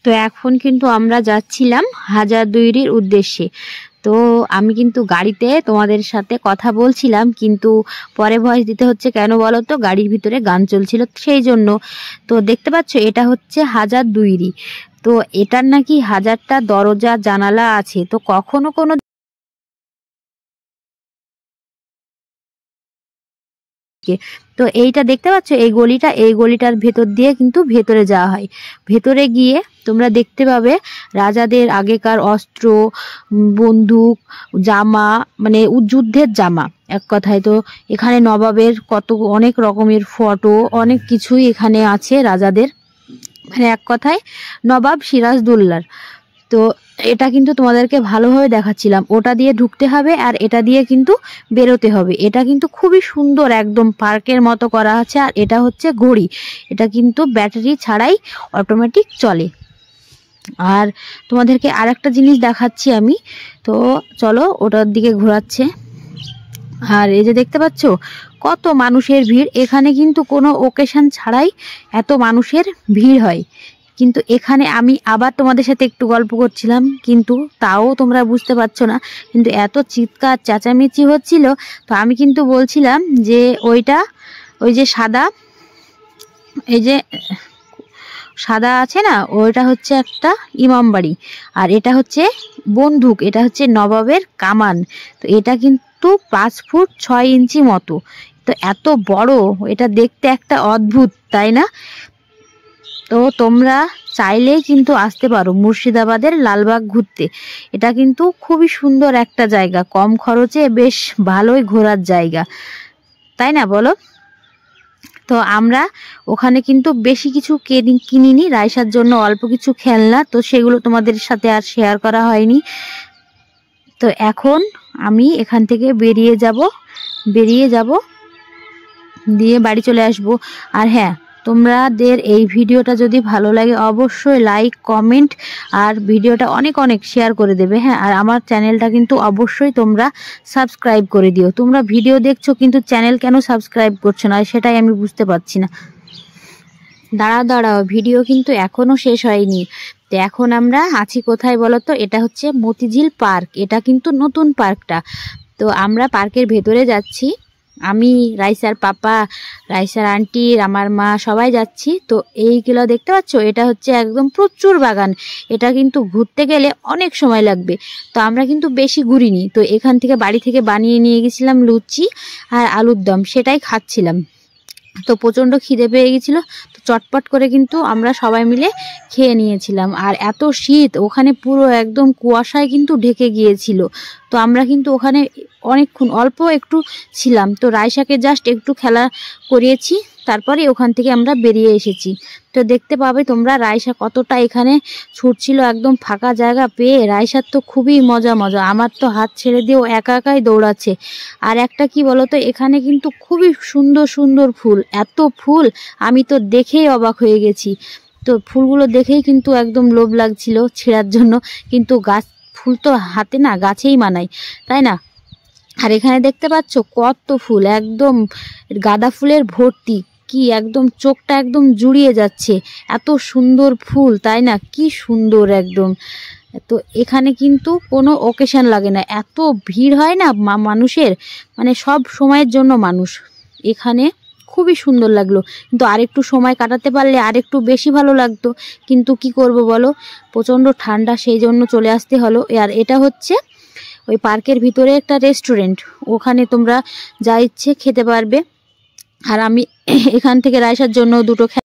তো এখন কিন্তু আমরা যাচ্ছিলাম হাজারদুয়ারির উদ্দেশ্যে। তো আমি কিন্তু গাড়িতে তোমাদের সাথে কথা বলছিলাম, কিন্তু পরে ভয়েস দিতে হচ্ছে কেন বলো তো, গাড়ির ভিতরে গান চলছিল সেই জন্য। তো দেখতে পাচ্ছ এটা হচ্ছে হাজারদুয়ারি। তো এটার নাকি 1000টা দরজা জানালা আছে। তো কখনো কোনো তো এইটা দেখতে পাচ্ছ এই গলিটার ভেতর দিয়ে কিন্তু ভেতরে যাওয়া হয়। ভেতরে গিয়ে তোমরা দেখতে পাবে রাজাদের আগেকার অস্ত্র, বন্দুক, জামা, মানে যুদ্ধের জামা এক কথায়। তো এখানে নবাবের অনেক রকমের ফটো, অনেক কিছুই এখানে আছে রাজাদের, মানে এক কথায় নবাব সিরাজদৌল্লার। তো এটা কিন্তু তোমাদেরকে ভালোভাবে দেখাচ্ছিলাম। ওটা দিয়ে ঢুকতে হবে আর এটা দিয়ে কিন্তু বেরোতে হবে। এটা কিন্তু খুবই সুন্দর, একদম পার্কের মতো করা আছে। আর এটা হচ্ছে ঘড়ি, এটা কিন্তু ব্যাটারি ছাড়াই অটোমেটিক চলে। আর তোমাদেরকে আর একটা জিনিস দেখাচ্ছি আমি। তো চলো, ওটার দিকে ঘোরাচ্ছে। আর এই যে দেখতে পাচ্ছ কত মানুষের ভিড়। এখানে কিন্তু কোনো ওকেশন ছাড়াই এত মানুষের ভিড় হয়। কিন্তু এখানে আমি আবার তোমাদের সাথে একটু গল্প করছিলাম, কিন্তু তাও তোমরা বুঝতে পারছো না, কিন্তু এত চিৎকার চেঁচামেচি হচ্ছিল। তো আমি কিন্তু বলছিলাম যে ওই যে সাদা আছে না, ওইটা হচ্ছে একটা ইমামবাড়ি। আর এটা হচ্ছে বন্দুক, এটা হচ্ছে নবাবের কামান। তো এটা কিন্তু 5 ফুট 6 ইঞ্চি মতো। তো এত বড়, এটা দেখতে একটা অদ্ভুত, তাই না? তো তোমরা চাইলেই কিন্তু আসতে পারো মুর্শিদাবাদের লালবাগ ঘুরতে। এটা কিন্তু খুবই সুন্দর একটা জায়গা, কম খরচে বেশ ভালোই ঘোরার জায়গা, তাই না বলো? তো আমরা ওখানে কিন্তু বেশি কিছু কিনিনি, রাইসার জন্য অল্প কিছু খেলনা, তো সেগুলো তোমাদের সাথে আর শেয়ার করা হয়নি। তো এখন আমি এখান থেকে বেরিয়ে যাব, দিয়ে বাড়ি চলে আসব। আর হ্যাঁ, তোমাদের এই ভিডিওটা যদি ভালো লাগে অবশ্যই লাইক, কমেন্ট আর ভিডিওটা অনেক অনেক শেয়ার করে দেবে। হ্যাঁ, আর আমার চ্যানেলটা কিন্তু অবশ্যই তোমরা সাবস্ক্রাইব করে দিও। তোমরা ভিডিও দেখছো কিন্তু চ্যানেল কেন সাবস্ক্রাইব করছো না, সেটাই আমি বুঝতে পারছি না। দাঁড়াও, ভিডিও কিন্তু এখনো শেষ হয়নি। তো এখন আমরা আছি কোথায় বলো তো? এটা হচ্ছে মতিঝিল পার্ক। এটা কিন্তু নতুন পার্কটা। তো আমরা পার্কের ভেতরে যাচ্ছি, আমি, রাইসার পাপা, রাইসার আন্টি, আমার মা, সবাই যাচ্ছি। তো এইগুলো দেখতে পাচ্ছ, এটা হচ্ছে একদম প্রচুর বাগান। এটা কিন্তু ঘুরতে গেলে অনেক সময় লাগবে। তো আমরা কিন্তু বেশি ঘুরিনি। তো এখান থেকে বাড়ি থেকে বানিয়ে নিয়ে গেছিলাম লুচি আর আলুর দম, সেটাই খাচ্ছিলাম। তো প্রচণ্ড খিদে পেয়ে গেছিলো, তো চটপট করে কিন্তু আমরা সবাই মিলে খেয়ে নিয়েছিলাম। আর এত শীত, ওখানে পুরো একদম কুয়াশায় কিন্তু ঢেকে গিয়েছিল। তো আমরা কিন্তু ওখানে অনেকক্ষণ অল্প একটু ছিলাম। তো রাইসাকে জাস্ট একটু খেলা করিয়েছি, তারপরে ওখান থেকে আমরা বেরিয়ে এসেছি। তো দেখতে পাবে তোমরা রাইসা কতটা এখানে ছুটছিল, একদম ফাঁকা জায়গা পেয়ে। রাইসার তো খুবই মজা, আমার তো হাত ছেড়ে দিয়েও একা একাই দৌড়াচ্ছে। আর একটা কি বলতো, এখানে কিন্তু খুবই সুন্দর সুন্দর ফুল, এত ফুল আমি তো দেখেই অবাক হয়ে গেছি। তো ফুলগুলো দেখেই কিন্তু একদম লোভ লাগছিল ছেঁড়ার জন্য, কিন্তু ফুল তো হাতে না, গাছেই মানায়, তাই না? আর এখানে দেখতে পাচ্ছ কত ফুল, একদম গাঁদা ফুলের ভর্তি, কি একদম চোখটা একদম জুড়িয়ে যাচ্ছে, এত সুন্দর ফুল, তাই না? কি সুন্দর একদম। তো এখানে কিন্তু কোনো ওকেশন লাগে না, এত ভিড় হয় না মানুষের, মানে সব সময়ের জন্য মানুষ। এখানে খুবই সুন্দর লাগলো, কিন্তু আরেকটু সময় কাটাতে পারলে আরেকটু বেশি ভালো লাগতো, কিন্তু কি করব বলো, প্রচণ্ড ঠান্ডা, সেই জন্য চলে আসতে হলো। আর এটা হচ্ছে ওই পার্কের ভিতরে একটা রেস্টুরেন্ট, ওখানে তোমরা যা ইচ্ছে খেতে পারবে। আর আমি এখান থেকে রাইসার জন্য দুটো